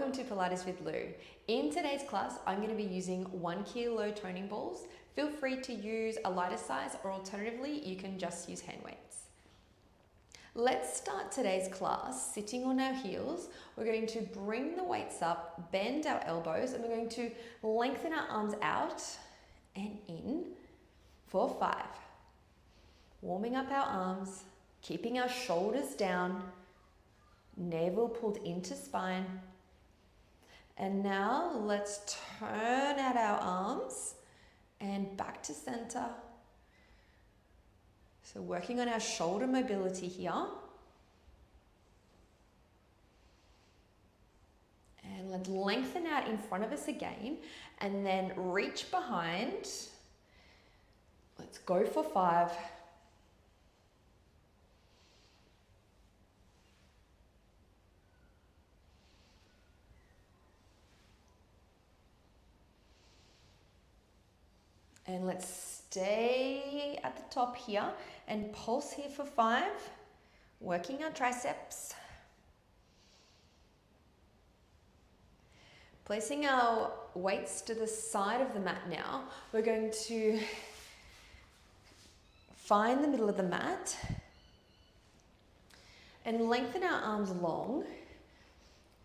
welcome to Pilates with Lou. In today's class, I'm going to be using 1 kilo toning balls. Feel free to use a lighter size, or alternatively, you can just use hand weights. Let's start today's class sitting on our heels. We're going to bring the weights up, bend our elbows, and we're going to lengthen our arms out and in for 5. Warming up our arms, keeping our shoulders down, navel pulled into spine. And now let's turn out our arms and back to center. So working on our shoulder mobility here. And let's lengthen out in front of us again and then reach behind. Let's go for 5. And let's stay at the top here and pulse here for 5, working our triceps. Placing our weights to the side of the mat now, we're going to find the middle of the mat and lengthen our arms long,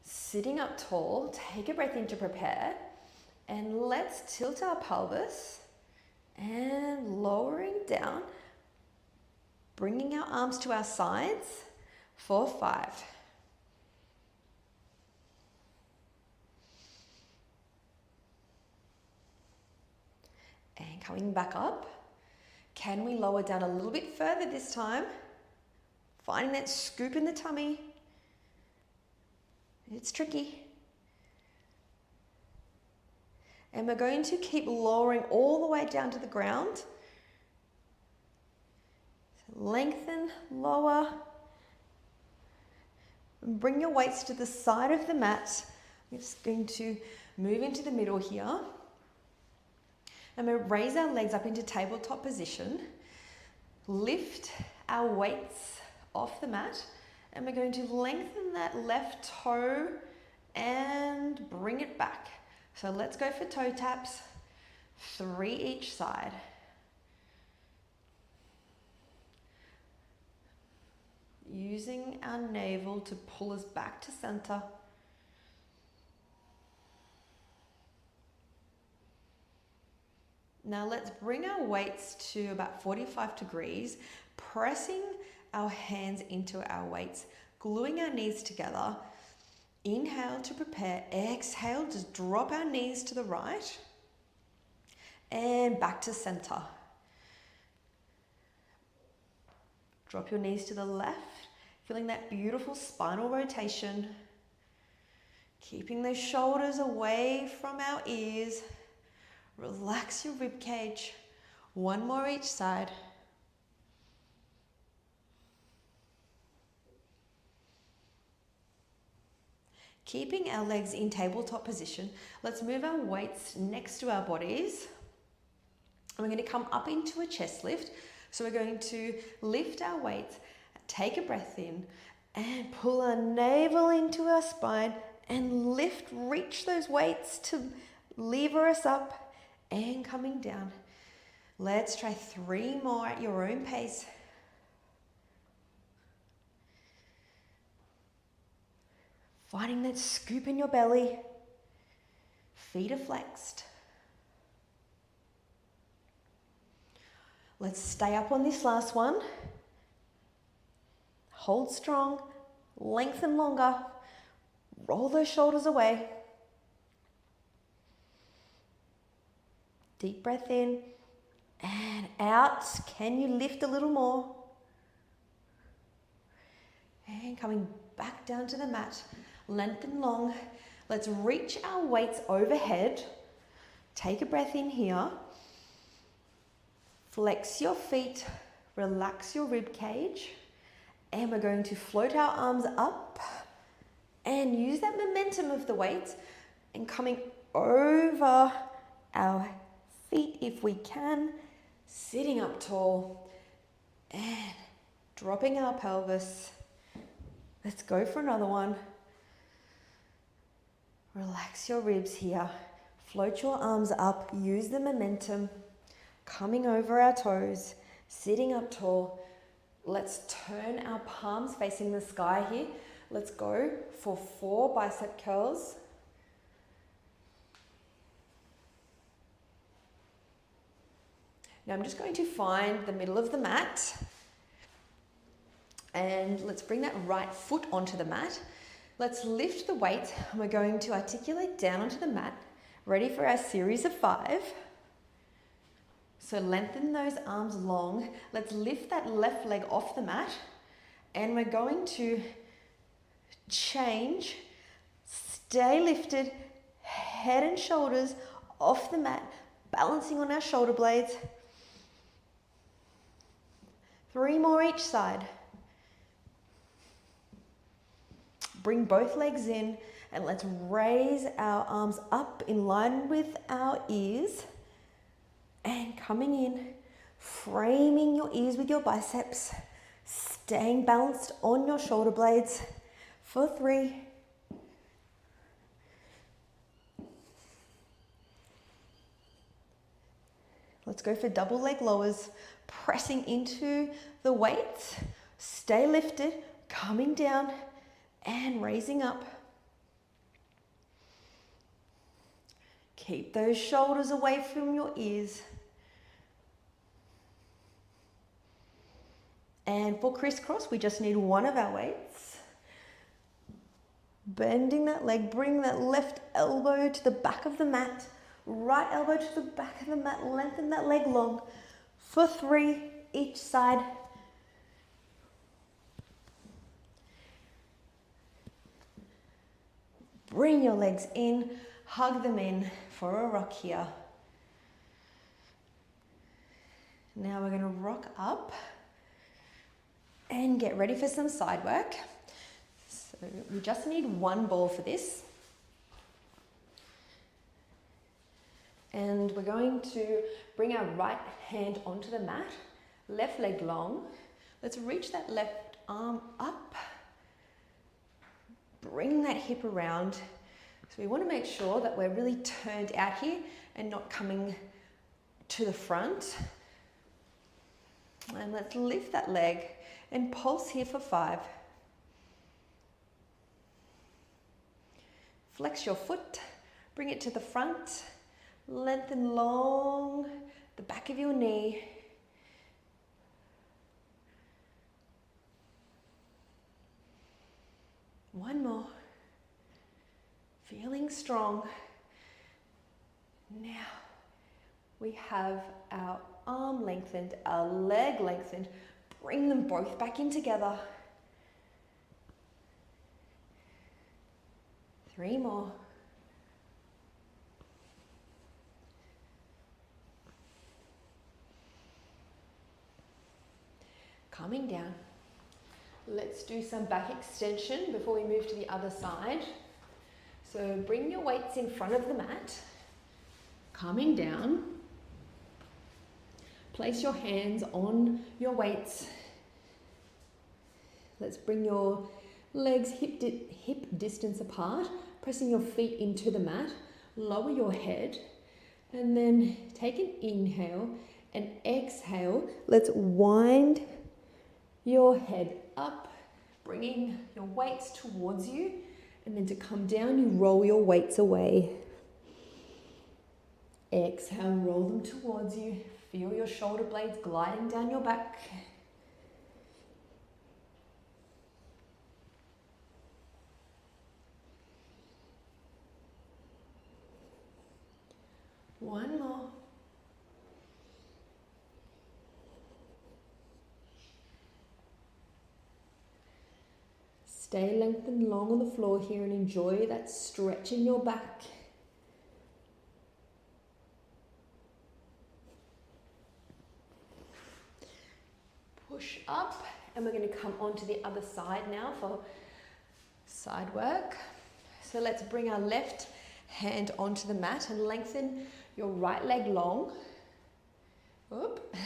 sitting up tall. Take a breath in to prepare, and let's tilt our pelvis and lowering down, bringing our arms to our sides for 5. And coming back up. Can we lower down a little bit further this time? Finding that scoop in the tummy. It's tricky. And we're going to keep lowering all the way down to the ground. So lengthen, lower. And bring your weights to the side of the mat. We're just going to move into the middle here. And we'll raise our legs up into tabletop position. Lift our weights off the mat. And we're going to lengthen that left toe and bring it back. So let's go for toe taps, 3 each side. Using our navel to pull us back to center. Now let's bring our weights to about 45 degrees, pressing our hands into our weights, gluing our knees together. Inhale to prepare, exhale, just drop our knees to the right and back to center. Drop your knees to the left, feeling that beautiful spinal rotation. Keeping those shoulders away from our ears. Relax your rib cage. 1 more each side. Keeping our legs in tabletop position, let's move our weights next to our bodies. And we're going to come up into a chest lift. So we're going to lift our weights, take a breath in, and pull our navel into our spine and lift, reach those weights to lever us up and coming down. Let's try 3 more at your own pace. Finding that scoop in your belly. Feet are flexed. Let's stay up on this last one. Hold strong, lengthen longer. Roll those shoulders away. Deep breath in and out. Can you lift a little more? And coming back down to the mat. Lengthen long. Let's reach our weights overhead. Take a breath in here. Flex your feet. Relax your rib cage. And we're going to float our arms up and use that momentum of the weight and coming over our feet if we can. Sitting up tall and dropping our pelvis. Let's go for another one. Relax your ribs here. Float your arms up, use the momentum. Coming over our toes, sitting up tall. Let's turn our palms facing the sky here. Let's go for 4 bicep curls. Now I'm just going to find the middle of the mat. And let's bring that right foot onto the mat. Let's lift the weight and we're going to articulate down onto the mat. Ready for our series of 5. So lengthen those arms long. Let's lift that left leg off the mat and we're going to change. Stay lifted, head and shoulders off the mat, balancing on our shoulder blades. 3 more each side. Bring both legs in and let's raise our arms up in line with our ears. And coming in, framing your ears with your biceps, staying balanced on your shoulder blades for 3. Let's go for double leg lowers, pressing into the weights. Stay lifted, coming down and raising up. Keep those shoulders away from your ears. And for crisscross, we just need one of our weights. Bending that leg, bring that left elbow to the back of the mat. Right elbow to the back of the mat, lengthen that leg long for 3 each side. Bring your legs in, hug them in for a rock here. Now we're going to rock up and get ready for some side work. So we just need 1 ball for this. And we're going to bring our right hand onto the mat, left leg long. Let's reach that left arm up. Bring that hip around. So we want to make sure that we're really turned out here and not coming to the front. And let's lift that leg and pulse here for 5. Flex your foot, bring it to the front. Lengthen long the back of your knee. One more. Feeling strong. Now we have our arm lengthened, our leg lengthened. Bring them both back in together. 3 more. Coming down. Let's do some back extension before we move to the other side. So bring your weights in front of the mat. Coming down. Place your hands on your weights. Let's bring your legs hip distance apart, pressing your feet into the mat. Lower your head and then take an inhale and exhale. Let's wind your head up, bringing your weights towards you, and then to come down, you roll your weights away. Exhale, roll them towards you. Feel your shoulder blades gliding down your back. One more. Stay lengthened long on the floor here and enjoy that stretch in your back. Push up, and we're going to come onto the other side now for side work. So let's bring our left hand onto the mat and lengthen your right leg long. Oop.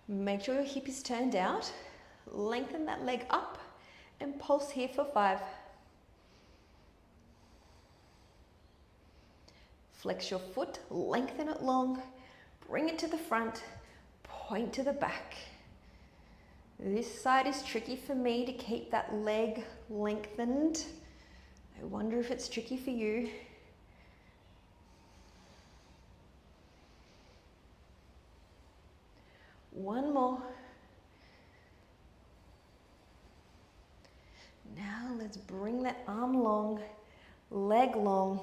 Make sure your hip is turned out. Lengthen that leg up and pulse here for 5. Flex your foot, lengthen it long, bring it to the front, point to the back. This side is tricky for me to keep that leg lengthened. I wonder if it's tricky for you. One more. Now let's bring that arm long, leg long,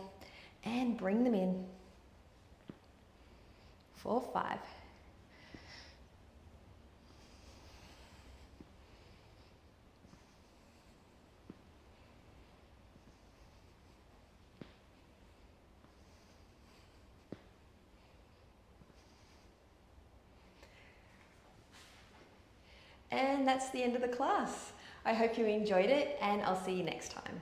and bring them in. 4, 5. And that's the end of the class. I hope you enjoyed it, and I'll see you next time.